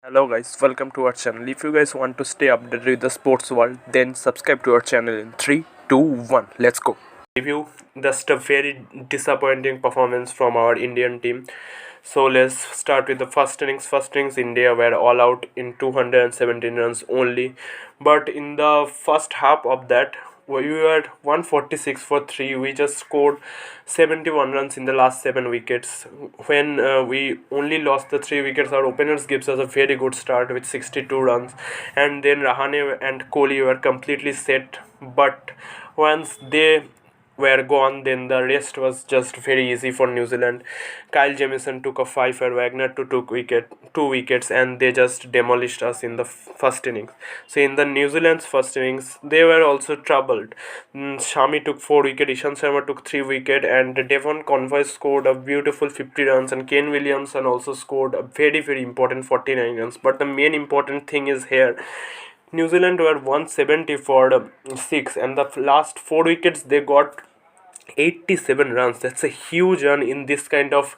Hello guys, welcome to our channel. If you guys want to stay updated with the sports world, then subscribe to our channel in 3, 2, 1. Let's go. Review just a very disappointing performance from our Indian team. So let's start with the first innings. First innings, India were all out in 217 runs only. But in the first half of that, we were 146 for 3. We just scored 71 runs in the last 7 wickets. When we only lost the 3 wickets, our openers gives us a very good start with 62 runs. And then Rahane and Kohli were completely set. But once they were gone, then the rest was just very easy for New Zealand. Kyle Jamieson took a 5 and Wagner took 2 wickets, and they just demolished us in the first innings. So in the New Zealand's first innings, they were also troubled. Shami took 4 wickets, Ishan Sharma took 3 wickets, and Devon Convoy scored a beautiful 50 runs, and Kane Williamson also scored a very important 49 runs. But the main important thing is here, New Zealand were 170 for 6, and the last 4 wickets they got 87 runs. That's a huge run in this kind of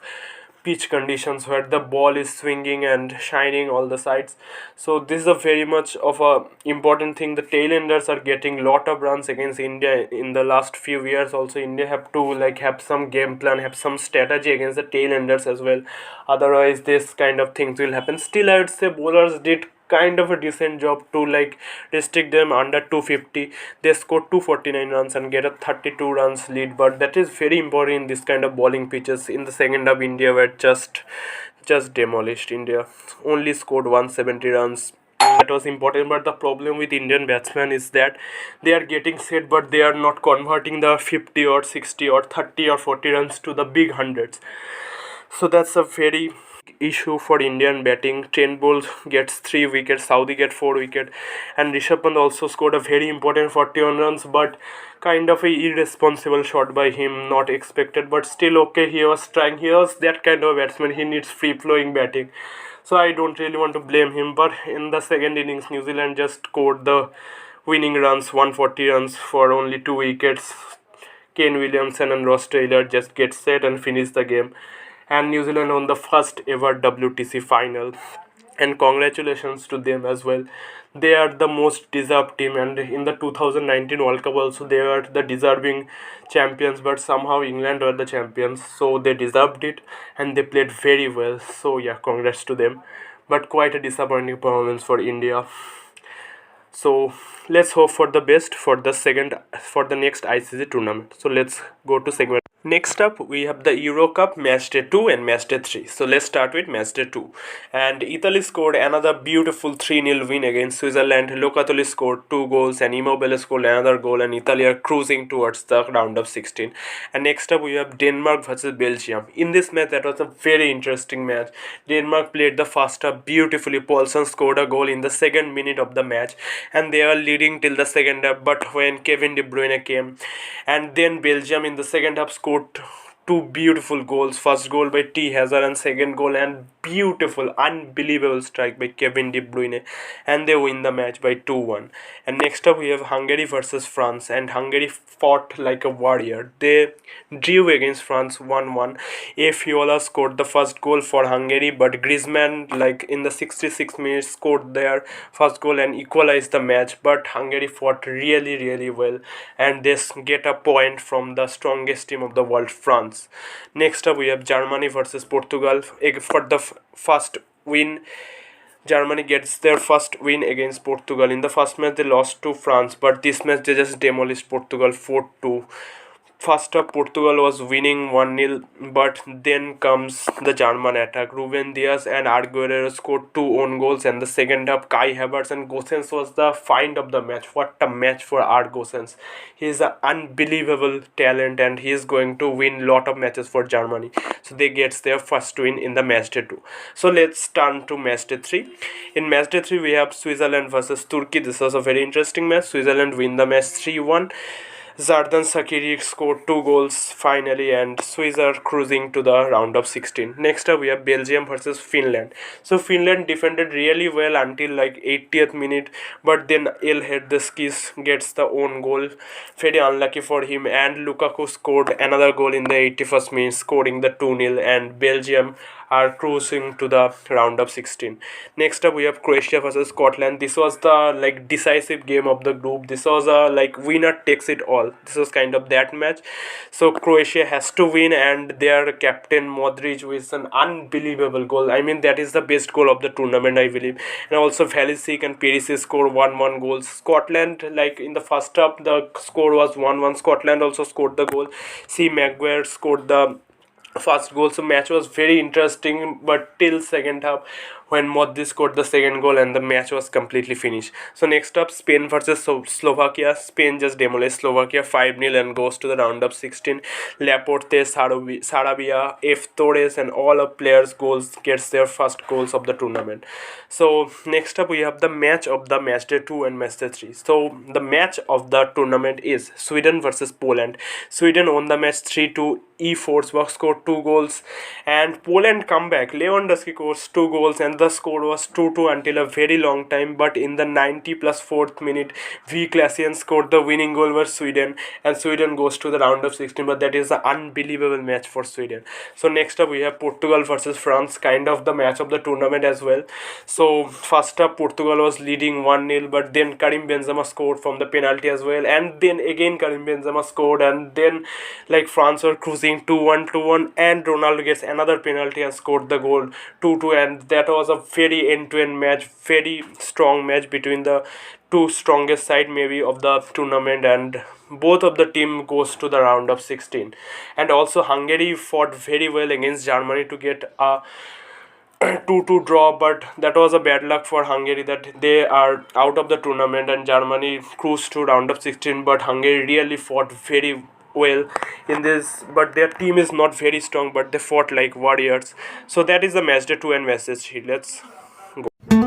pitch conditions where the ball is swinging and shining all the sides. So this is a very much of a important thing. The tailenders are getting lot of runs against India in the last few years. Also India have to have some game plan, have some strategy against the tailenders as well. Otherwise this kind of things will happen. Still I would say bowlers did kind of a decent job to restrict them under 250. They scored 249 runs and get a 32 runs lead, but that is very important in this kind of bowling pitches. In the second half, India were just demolished. India only scored 170 runs. That was important, but the problem with Indian batsmen is that they are getting set, but they are not converting the 50 or 60 or 30 or 40 runs to the big hundreds. So that's a very issue for Indian batting. Trent Bolt gets 3 wickets, Saudi get 4 wickets, and Rishabh Pant also scored a very important 41 runs, but kind of a irresponsible shot by him, not expected, but still okay. He was trying. He was that kind of batsman. He needs free flowing batting. So I don't really want to blame him. But in the second innings, New Zealand just scored the winning runs, 140 runs for only 2 wickets. Kane Williamson and Ross Taylor just get set and finish the game, and New Zealand won the first ever WTC Final. And congratulations to them as well. They are the most deserved team, and in the 2019 World Cup also they were the deserving champions, but somehow England were the champions, so they deserved it and they played very well. So yeah, congrats to them. But quite a disappointing performance for India. So let's hope for the best for the next ICC tournament. So let's go to segment. Next up, we have the Euro Cup Matchday 2 and Matchday 3. So let's start with Matchday 2. And Italy scored another beautiful 3-0 win against Switzerland. Locatelli scored 2 goals and Immobile scored another goal, and Italy are cruising towards the round of 16. And next up, we have Denmark versus Belgium. In this match, that was a very interesting match. Denmark played the first half beautifully. Paulson scored a goal in the second minute of the match, and they were leading till the second half. But when Kevin De Bruyne came, and then Belgium in the second half scored 2 beautiful goals. First goal by T Hazard and second goal and beautiful, unbelievable strike by Kevin De Bruyne, and they win the match by 2-1. And next up we have Hungary versus France, and Hungary fought like a warrior. They drew against France 1-1. Fiola scored the first goal for Hungary, but Griezmann in the 66 minutes scored their first goal and equalized the match. But Hungary fought really well, and they get a point from the strongest team of the world, France. Next up we have Germany versus Portugal. For the first win, Germany gets their first win against Portugal. In the first match they lost to France, but this match they just demolished Portugal 4-2. First up, Portugal was winning 1-0, but then comes the German attack. Ruben Dias and Arguero scored 2 own goals, and the second up, Kai Havertz and Gosens was the find of the match. What a match for Gosens. He is an unbelievable talent, and he is going to win lot of matches for Germany. So they get their first win in the matchday 2. So let's turn to matchday 3. In matchday 3, we have Switzerland versus Turkey. This was a very interesting match. Switzerland win the match 3-1. Zardan Sakiri scored 2 goals finally, and Swiss are cruising to the round of 16. Next up we have Belgium versus Finland. So Finland defended really well until 80th minute, but then El the skis gets the own goal. Very unlucky for him, and Lukaku scored another goal in the 81st minute, scoring the 2-0, and Belgium are cruising to the round of 16. Next up we have Croatia versus Scotland. This was the like decisive game of the group. This was a like winner takes it all. This was kind of that match. So Croatia has to win, and their captain Modric with an unbelievable goal. I mean, that is the best goal of the tournament, I believe. And also Velicic and Perisic score 1-1 goals. Scotland, like in the first half the score was 1-1. Scotland also scored the goal. See, Maguire scored the first goal. So match was very interesting, but till second half when Modric scored the second goal and the match was completely finished. So next up, Spain versus Slovakia. Spain just demolished Slovakia 5-0 and goes to the round of 16. Laporte, Sarabia, F. Torres and all of players goals gets their first goals of the tournament. So next up we have the match of the matchday 2 and matchday 3. So the match of the tournament is Sweden versus Poland. Sweden won the match 3-2. Forsberg scored 2 goals and Poland comeback. Lewandowski scores 2 goals and the score was 2-2 until a very long time, but in the 90 plus 4th minute V. Klassen scored the winning goal for Sweden and Sweden goes to the round of 16. But that is an unbelievable match for Sweden. So next up we have Portugal versus France, kind of the match of the tournament as well. So first up Portugal was leading 1-0, but then Karim Benzema scored from the penalty as well, and then again Karim Benzema scored, and then like France were cruising 2-1 and Ronaldo gets another penalty and scored the goal 2-2. And that was a very end-to-end match, very strong match between the two strongest side maybe of the tournament, and both of the team goes to the round of 16. And also Hungary fought very well against Germany to get a 2-2 draw, but that was a bad luck for Hungary that they are out of the tournament and Germany cruised to round of 16. But Hungary really fought very well in this, but their team is not very strong, but they fought like warriors. So that is the matchday 2 and matchday 3. Let's go.